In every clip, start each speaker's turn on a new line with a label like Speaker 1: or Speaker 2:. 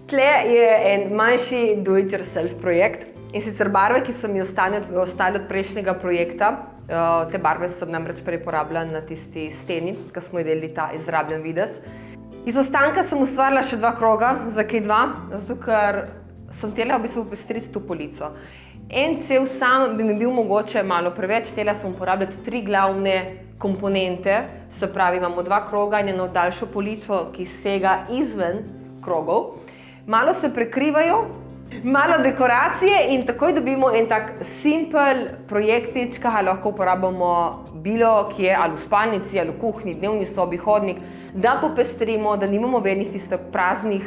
Speaker 1: Tle je en manjši do-it-yourself projekt in sicer barve, ki so mi ostale od prejšnjega projekta. Te barve sem namreč prej porabila na tisti steni, ko smo ji delali ta izrabljen videz. Iz ostanka sem ustvarila še 2 kroga, zakaj 2? Zato, ker sem htela v bistvu popestriti to polico. En cel sam bi mi bil mogoče malo preveč, htela sem uporabljati 3 glavne komponente, se pravi, imamo 2 kroga in eno daljšo polico, ki sega izven krogov. Malo se prekrivajo, malo dekoracije in takoj dobimo en tak simpel projektič, ki ga lahko uporabljamo bilo kje, ali v spalnici, ali v kuhinji, dnevni sobi, hodnik, da popestrimo, da nimamo vednih tistih praznih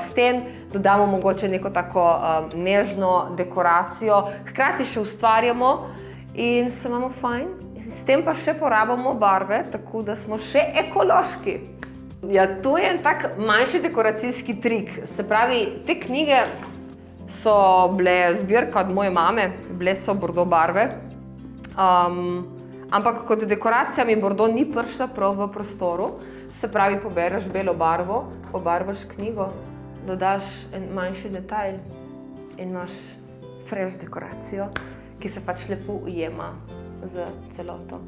Speaker 1: sten, dodamo mogoče neko tako nežno dekoracijo, hkrati še ustvarjamo in se imamo fajn. S tem pa še porabimo barve, tako da smo še ekološki. Ja, to je en tak manjši dekoracijski trik. Se pravi, te knjige so bile zbirka od moje mame, bile so bordo barve. Ampak kot dekoracija mi bordo ni prišla prav v prostoru. Se pravi, pobereš belo barvo, pobarvaš knjigo, dodaš en manjši detajl in imaš fresh dekoracijo, ki se pač lepo ujema z celoto.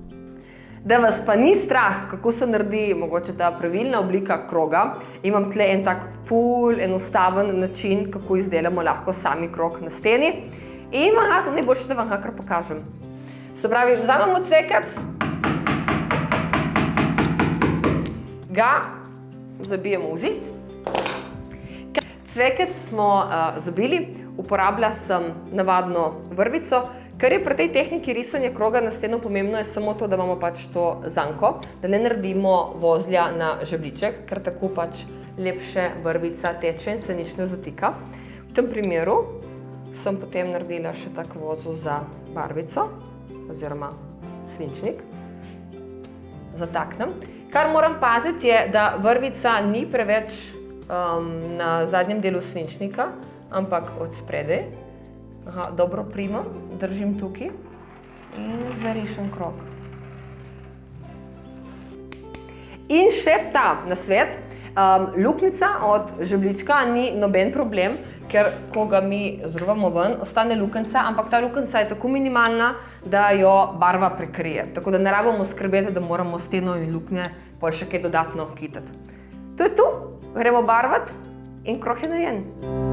Speaker 1: Da vas pa ni strah, kako se naredi mogoče ta pravilna oblika kroga, imam tle en tak ful enostaven način, kako izdelamo lahko sami krog na steni. In najboljše, da vam ga kar pokažem. Se pravi, vzamemo cvekec, ga zabijemo v zid. Cvekec smo zabili, uporabila sem navadno vrvico. Kar je pri tej tehniki risanja kroga na steno pomembno, je samo to, da imamo pač to zanko, da ne naredimo vozlja na žebljiček, ker tako pač lepše vrvica teče in se nič ne zatika. V tem primeru sem potem naredila še tak vozel za barvico, oziroma svinčnik. Zataknem. Kar moram paziti je, da vrvica ni preveč na zadnjem delu svinčnika, ampak od spredaj. Dobro primam, držim tukaj in zarišem krog. In še ta nasvet, luknjica od žebljička ni noben problem, ker ko ga mi zruvamo ven, ostane luknjica, ampak ta luknjica je tako minimalna, da jo barva prekrije. Tako da ne rabimo skrbeti, da moramo steno in luknje pol še kaj dodatno kitati. To je to, gremo barvati in krog je narejen.